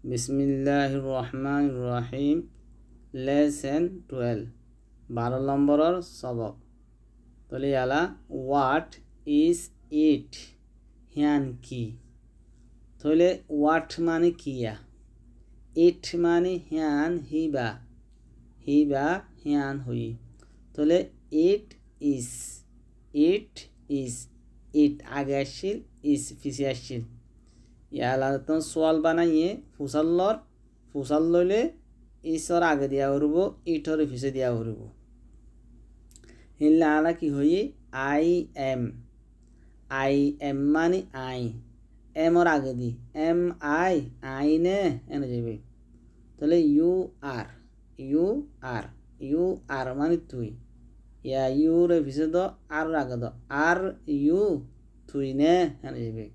বিসমিল্লাহির রহমানির রহিম লেসন 12 12 নম্বরের সবক তলি আলা হোয়াট ইজ ইট হিয়ান কি তলে হোয়াট মানে কিয়া ইট মানে হিয়ান হিবা হিয়ান হই তলে ইট ইজ ইট আগে আসছিল ইজ পিছে আসছিল ইয়ালা তো সোয়াল বানাইয়ে ফুসাল লইলে ইসর আগে দিয়া উড়ব ইটর পিছে দিয়া উড়ব হিল্লা আলা কি হই আই এম মানে আই এমর আগে দি এম আই নে এনে যাবে তাহলে ইউ আর মানে তুই ইয়া ইউ রে পিছে দ আর আগে দ আর ইউ তুই নে এনে যাবে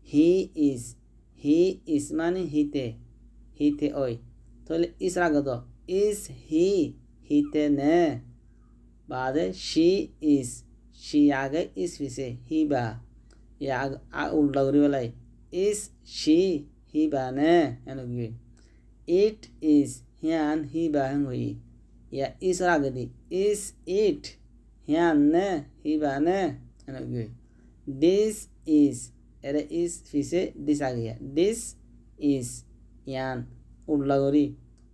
হি ইজ মানে হিতে ওই তাহলে ইস আগে দ ইজ হিতে নে বাদে শি আগে ইস পিছে হিবা ইয়া উল্টা করি বেলাই ইস শি হিবা নে এনে ইট ইজ হিয়ান হিবা হেন হই ইয়া ইস আগে দি ইস ইট হিয়ান নে হিবা নে এনে দিস ইজ এরে ইজ পিছে দিস আগে দিস ইজ ইয়ান উল্টা করি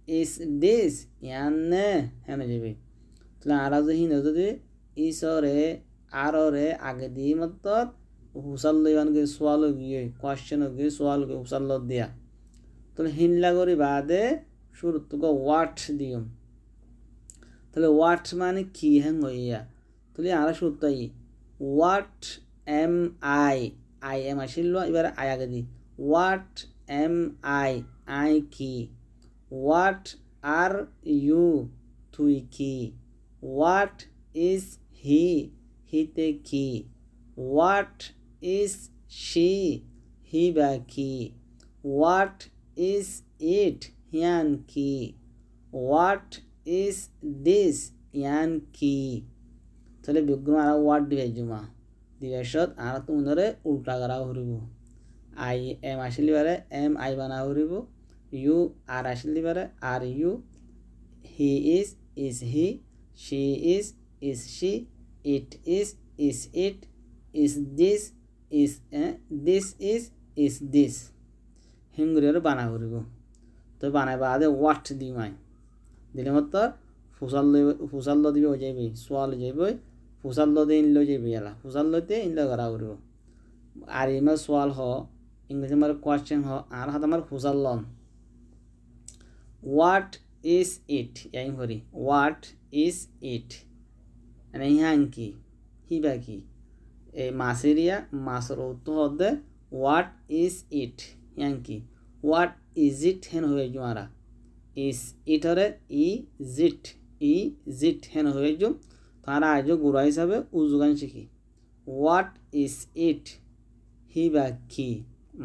ইজ দিস ইয়ান নে হেন যাবে তাহলে আর হিন যদি ইসরে আররে আগে দি মত হুসাল লইবানকে সোয়াল গিয়ে কোয়েশ্চেন গিয়ে সোয়াল গিয়ে হুসাল দিয়া তাহলে হিনলা করি বাদে শুরু তো ওয়াট দিম তাহলে ওয়াট মানে কি হ্যাং হইয়া তাহলে আর শুরু তাই ওয়াট এম আই এম আসিল এবার আই আগে দি হোয়াট এম আই কি হোয়াট আর ইউ তুই কি হোয়াট ইজ হিতে কি হোয়াট ইজ শি হিবা কি হোয়াট ইজ ইট হিয়ান কি হোয়াট ইজ দিস ইয়ান কি তাহলে বিজ্ঞান আর ওয়ার্ড দিবে জুমা দিবেশত আর তোমাদের উল্টা করা হরিব আই এম আসলি বারে এম আই বানা হরিব ইউ আর আসলি বারে are you he is he she is she it is it is this is this হিঙ্গুরের বানা হরিব তো বানাই বাদে ওয়াট দিমাই দিলে মত ফুসাল দিবে হয়ে যাবে সোয়াল যাবে ফুসাল দে ইনলো যাবে এলা ফুসাল লইতে ইনলো করা করব আর ইমা সোয়াল হ ইংলিশ আমার কোয়েশ্চেন হ আর হাত আমার ফুসাল লন হোয়াট ইজ ইট ইয়াইম হরি হোয়াট ইজ ইট মানে হিয়ান কি হিবা কি এই মাছেরিয়া মাছের উত্তর হদে হোয়াট ইজ ইট হিয়ান কি হোয়াট ইজ ইট হেন হয়ে যারা ইজ ইটরে ইজিট হেন হয়ে যাম তারা আজও গুড়া হিসাবে উজুগান শিখি হোয়াট ইজ ইট হিবা কি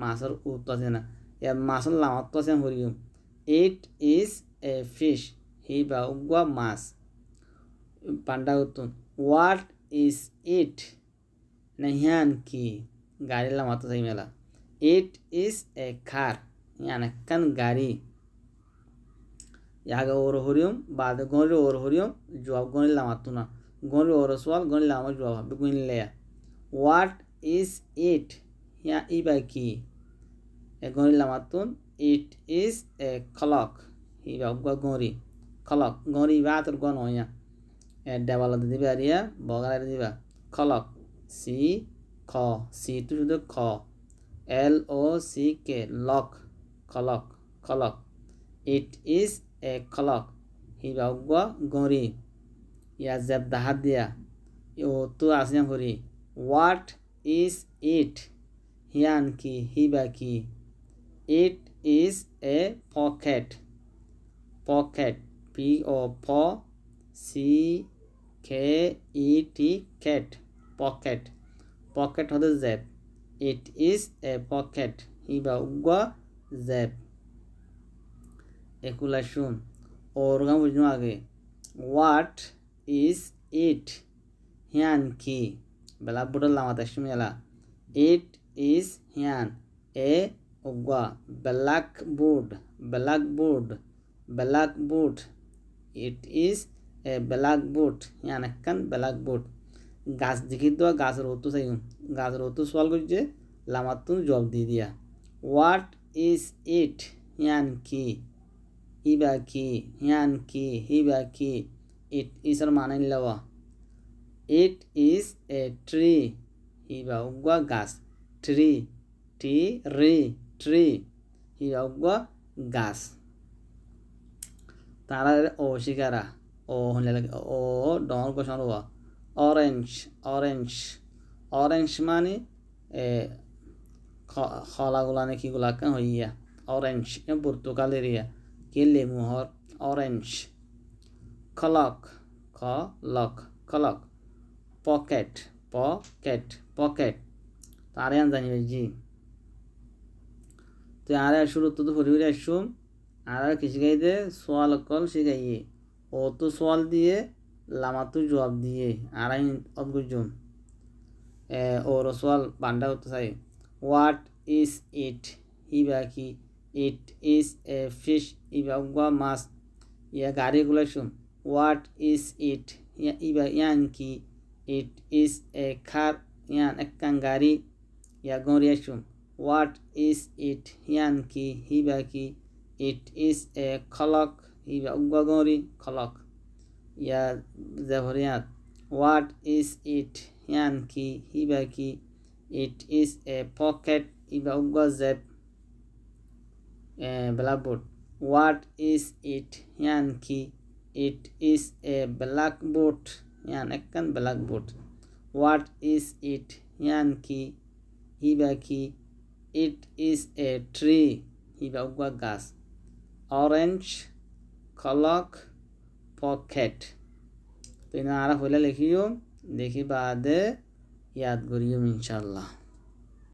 মাছের উত্তর আছে না এর মাছের লামাত আছে হরিম ইট ইজ এ ফিশ হিবা উগুয়া মাছ পান্ডা উত্তর হোয়াট ইজ ইট না হিয়ান কি গাড়ি লামাত আছে মেলা ইট ইজ এ কার ইয়ান একখান গাড়ি ইয়াগে ওর হরিয়ম বাদে গণরে ওর হরিয়ম জবাব গণিলাম আত্ম না গণরে ওর সোয়াল গণিলাম আমার জবাব হবে গণিলে হোয়াট ইজ ইট ইয়া ইবা কি এ গণিলাম আতুন ইট is a clock Iba গণরি clock গণরি বা তোর গণ হইয়া এ দেওয়ালাতে দিবে আর ইয়া বগালে দিবা ক্লক সি তো শুধু খ LOCK lock clock it is a clock হিবা উগুয়া গড়ি ইয়া জেব দাহাত দিয়া ও তো আসিয়াম হরি হোয়াট ইজ ইট হিয়ান কি হিবা কি it is a pocket POCKET pocket হতে জেব ইট ইজ এ পকেট হিবা উগুয়া জেব একুলা শুন ওর গান বুঝনো আগে হোয়াট ইজ ইট হিয়ান কি বেলা বুটাল লামাতে শুনে এলা ইট ইজ হিয়ান a ogwa blackboard it is a blackboard yani kan blackboard গাছ দেখি তো গাছের অর্থ চাই গাছের অর্থ সওয়াল করছে লামাতুন জবাব দিয়ে দিয়া হোয়াট ইজ ইট ইয়ান কি ইবা কি ইয়ান কি হিবা কি ইট ইজ এর মানে লওয়া ইট ইজ এ ট্রি হিবা উগা গাছ ট্রি ট্রি হিবা উগা গাছ তারা অস্বীকারা ও হলে ও ডর কোশন হওয়া অরেঞ্জ মানে খলাগুলা নাকি গুলাকে হইয়া অরেঞ্জ পর্তুগালের ইয়া কে লেমুহর অরেঞ্জ ক্লক পকেট তারে জানি জি তো আর শুরু তো পরিবারে আসুম আর কি শিখাইতে সোয়াল কল শিখাইয়ে ও তো সোয়াল দিয়ে লামাতু জবাব দিয়ে আর অবগুজুম ওর সোয়াল বান্ডা হতে চাই হোয়াট ইজ ইট হিবা কি ইট ইজ এ ফিশ ইবা উগা মাছ ইয়া গাড়িগুলো শুন হোয়াট ইজ ইট ইবা ইয়ান কি ইট ইজ এ খার ইয়ান একখান গাড়ি ইয়া গড়িয়া শুন হোয়াট ইজ ইট ইয়ান কি হিবা কি ইট ইজ এ খলক হিবা উগা গড়ি খলক ইয়া জেভরিয়াত হোয়াট ইজ ইট ইয়ান কি হিবা কি it is a pocket Iba উগা Zeb blackboard what is it yan ki it is a blackboard yan ekkan blackboard what is it yan ki hiba ki it is a tree hiba ugwa gas orange clock pocket তো ইনারা হইলা লিখিও দেখি বাদে ইয়াদ করিও ইনশাআল্লাহ।